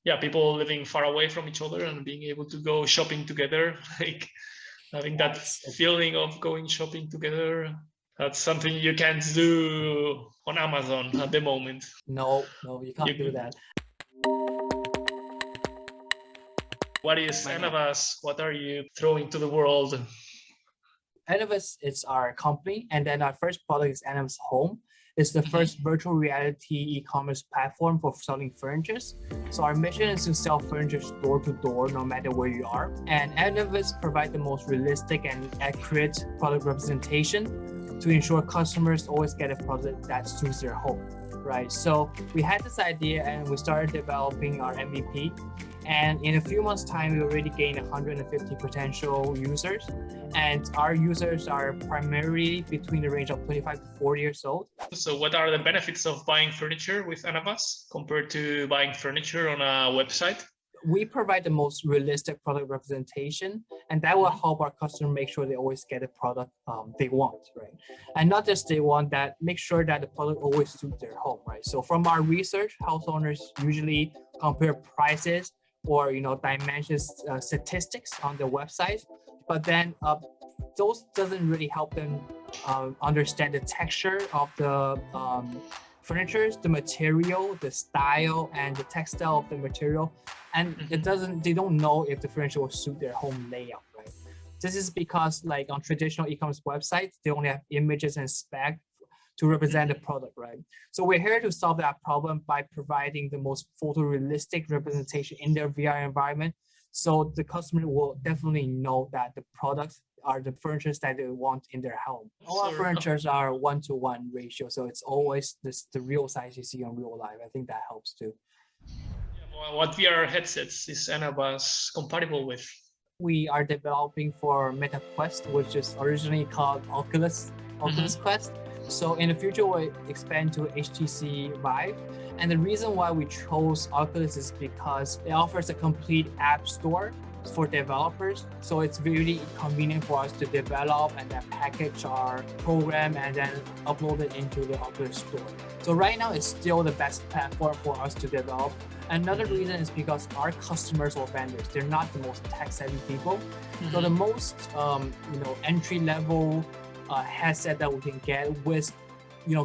yeah, people living far away from each other and being able to go shopping together, like having that feeling of going shopping together. That's something you can't do on Amazon at the moment. No, you can't do that. What is Annavas? What are you throwing to the world? Annavas is our company, and then our first product is Annavas Home. It's the first virtual reality e-commerce platform for selling furniture. So our mission is to sell furniture door to door, no matter where you are. And Annavas provide the most realistic and accurate product representation to ensure customers always get a product that suits their home, right? So we had this idea and we started developing our MVP. And in a few months' time, we already gained 150 potential users. And our users are primarily between the range of 25 to 40 years old. So what are the benefits of buying furniture with Annavas compared to buying furniture on a website? We provide the most realistic product representation, and that will help our customer make sure they always get a product they want, right? And not just they want that, make sure that the product always suits their home, right? So from our research, house owners usually compare prices or dimensions statistics on the website, but then those doesn't really help them understand the texture of the furniture, the material, the style, and the textile of the material, and they don't know if the furniture will suit their home layout, right? This is because like on traditional e-commerce websites, they only have images and spec to represent the product, right? So we're here to solve that problem by providing the most photorealistic representation in their VR environment. So the customer will definitely know that the products are the furnitures that they want in their home. All our furnitures are 1-to-1 ratio, so it's always the real size you see in real life. I think that helps too. What VR headsets is Annavas compatible with? We are developing for Meta Quest, which is originally called Oculus Quest. So in the future, we'll expand to HTC Vive. And the reason why we chose Oculus is because it offers a complete app store for developers. So it's really convenient for us to develop and then package our program and then upload it into the Oculus store. So right now, it's still the best platform for us to develop. Another reason is because our customers or vendors, they're not the most tech-savvy people. So the most entry-level headset that we can get with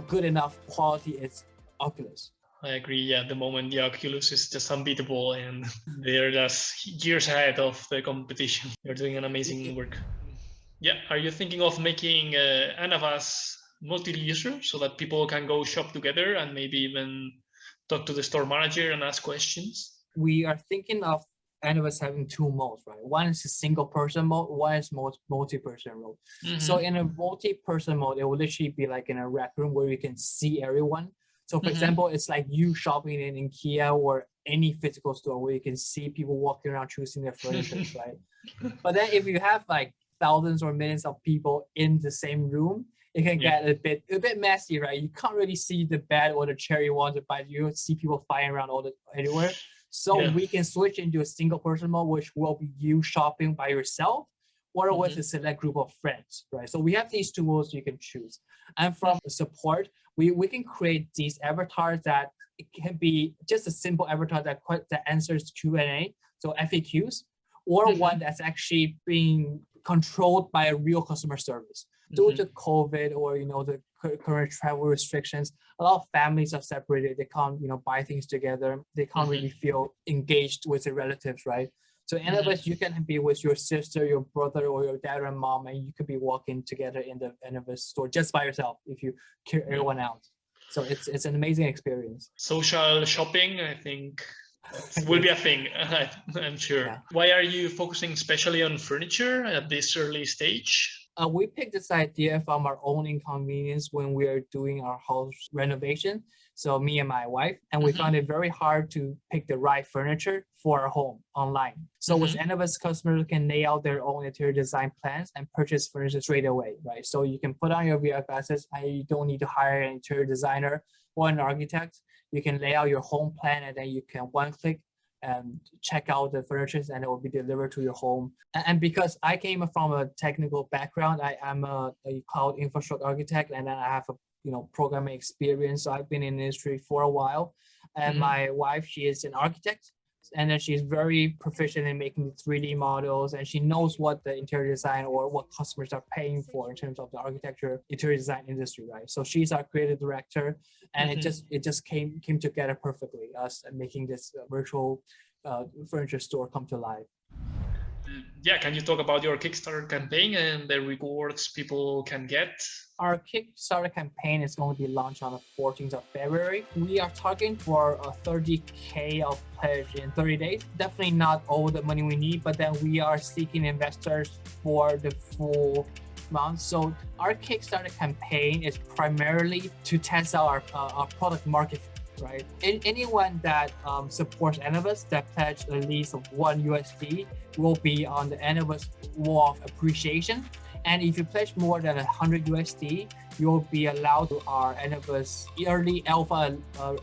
good enough quality is Oculus. I agree. Yeah, at the moment the Oculus is just unbeatable and they're just years ahead of the competition. They're doing an amazing work. Yeah, are you thinking of making Annavas multi-user so that people can go shop together and maybe even talk to the store manager and ask questions? We are thinking of Annavas having two modes, right? One is a single person mode, one is multi-person mode. So in a multi-person mode, it will literally be like in a rec room where you can see everyone. So for example, it's like you shopping in IKEA or any physical store where you can see people walking around choosing their furniture, right? But then if you have like thousands or millions of people in the same room, it can get a bit messy, right? You can't really see the bed or the chair you want to buy. You see people flying around anywhere. So we can switch into a single person mode, which will be you shopping by yourself or with a select group of friends, right? So we have these two modes you can choose. And from support, we can create these avatars that it can be just a simple avatar that answers Q&A, so FAQs, or one that's actually being controlled by a real customer service. Due to COVID or the current travel restrictions, a lot of families are separated. They can't buy things together. They can't really feel engaged with their relatives, right? So in other words, you can be with your sister, your brother, or your dad and mom, and you could be walking together in the Annavas store just by yourself if you carry everyone out. So it's an amazing experience. Social shopping, I think, will be a thing, I'm sure. Yeah. Why are you focusing especially on furniture at this early stage? We picked this idea from our own inconvenience when we are doing our house renovation. So me and my wife, and we found it very hard to pick the right furniture for our home online. So with Annavas, customers can lay out their own interior design plans and purchase furniture straight away, right? So you can put on your VR glasses and you don't need to hire an interior designer or an architect. You can lay out your home plan and then you can one click and check out the furniture and it will be delivered to your home. And because I came from a technical background, I am a cloud infrastructure architect, and then I have a programming experience. So I've been in the industry for a while. And my wife, she is an architect. and then she's very proficient in making 3D models, and she knows what the interior design or what customers are paying for in terms of the architecture interior design industry, right? So she's our creative director, and it just came together perfectly, us making this virtual furniture store come to life. Yeah, can you talk about your Kickstarter campaign and the rewards people can get? Our Kickstarter campaign is going to be launched on the 14th of February. We are targeting for a 30K of pledge in 30 days. Definitely not all the money we need, but then we are seeking investors for the full month. So our Kickstarter campaign is primarily to test out our product market, right? Anyone that supports Annavas that pledge at least $1 USD will be on the Annavas Wall of Appreciation. And if you pledge more than 100 USD, you'll be allowed to our Annavas early alpha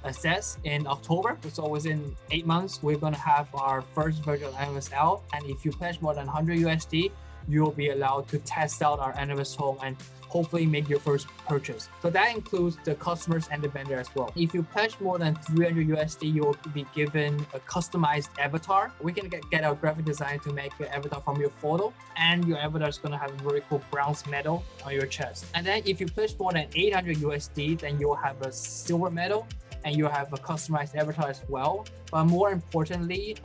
access in October. So within 8 months, we're going to have our first version of Annavas out. And if you pledge more than 100 USD, you'll be allowed to test out our Annavas Home and hopefully make your first purchase. So that includes the customers and the vendor as well. If you pledge more than 300 USD, you'll be given a customized avatar. We can get our graphic designer to make an avatar from your photo, and your avatar is going to have a very cool bronze medal on your chest. And then if you pledge more than 800 USD, then you'll have a silver medal, and you'll have a customized avatar as well. But more importantly,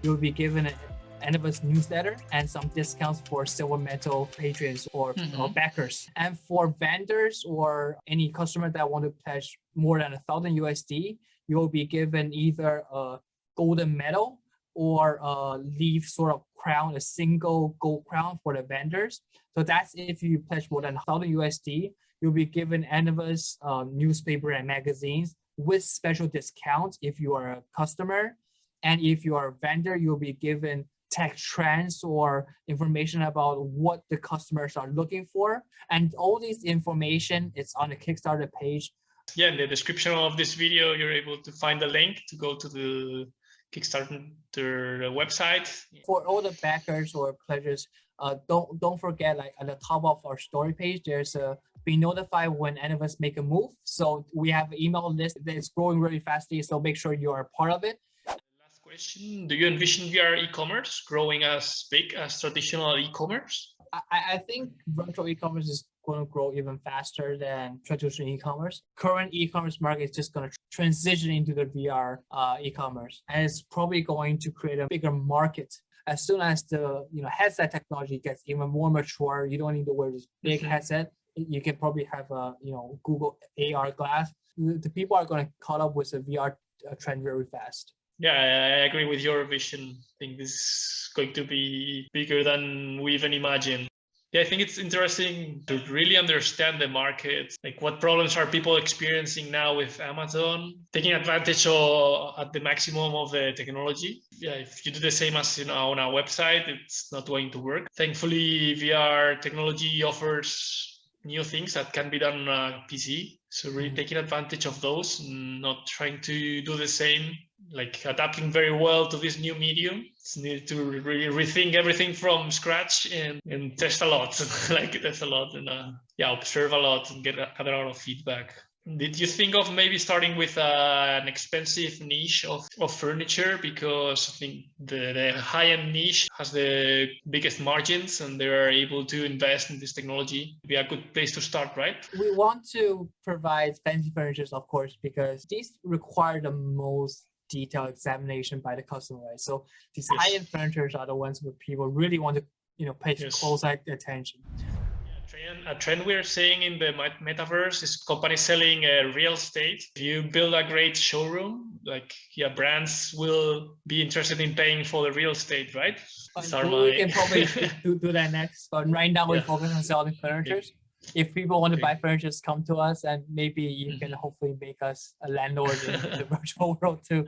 you'll be given an Annavas newsletter and some discounts for silver medal patrons or backers. And for vendors or any customer that want to pledge more than 1,000 USD, you'll be given either a golden medal or a leaf sort of crown, a single gold crown for the vendors. So that's if you pledge more than 1,000 USD, you'll be given Annavas newspaper and magazines with special discounts if you are a customer. And if you are a vendor, you'll be given tech trends or information about what the customers are looking for. And all this information is on the Kickstarter page. Yeah, in the description of this video, you're able to find the link to go to the Kickstarter website. For all the backers or pledgers, don't forget, like at the top of our story page, there's a be notified when Annavas make a move. So we have an email list that is growing really fastly, so make sure you are a part of it. Question: do you envision VR e-commerce growing as big as traditional e-commerce? I think virtual e-commerce is going to grow even faster than traditional e-commerce. Current e-commerce market is just going to transition into the VR e-commerce, and it's probably going to create a bigger market. As soon as the headset technology gets even more mature, you don't need to wear this big headset. You can probably have a Google AR glass. The people are going to caught up with the VR trend very fast. Yeah, I agree with your vision. I think this is going to be bigger than we even imagined. Yeah, I think it's interesting to really understand the market. Like, what problems are people experiencing now with Amazon, taking advantage of at the maximum of the technology. Yeah, if you do the same as on our website, it's not going to work. Thankfully, VR technology offers new things that can be done on a PC. So really taking advantage of those, not trying to do the same, like adapting very well to this new medium. It's needed to really rethink everything from scratch and test a lot, like test a lot and observe a lot and gather a lot of feedback. Did you think of maybe starting with an expensive niche of furniture? Because I think the high-end niche has the biggest margins and they're able to invest in this technology. It'd be a good place to start, right? We want to provide fancy furniture, of course, because these require the most detailed examination by the customer, right? So these high-end furniture are the ones where people really want to pay close attention. A trend we're seeing in the metaverse is companies selling real estate. If you build a great showroom, brands will be interested in paying for the real estate, right? We can probably do that next. But right now we focus on selling furniture. If people want to buy furniture, come to us, and maybe you can hopefully make us a landlord in the virtual world too.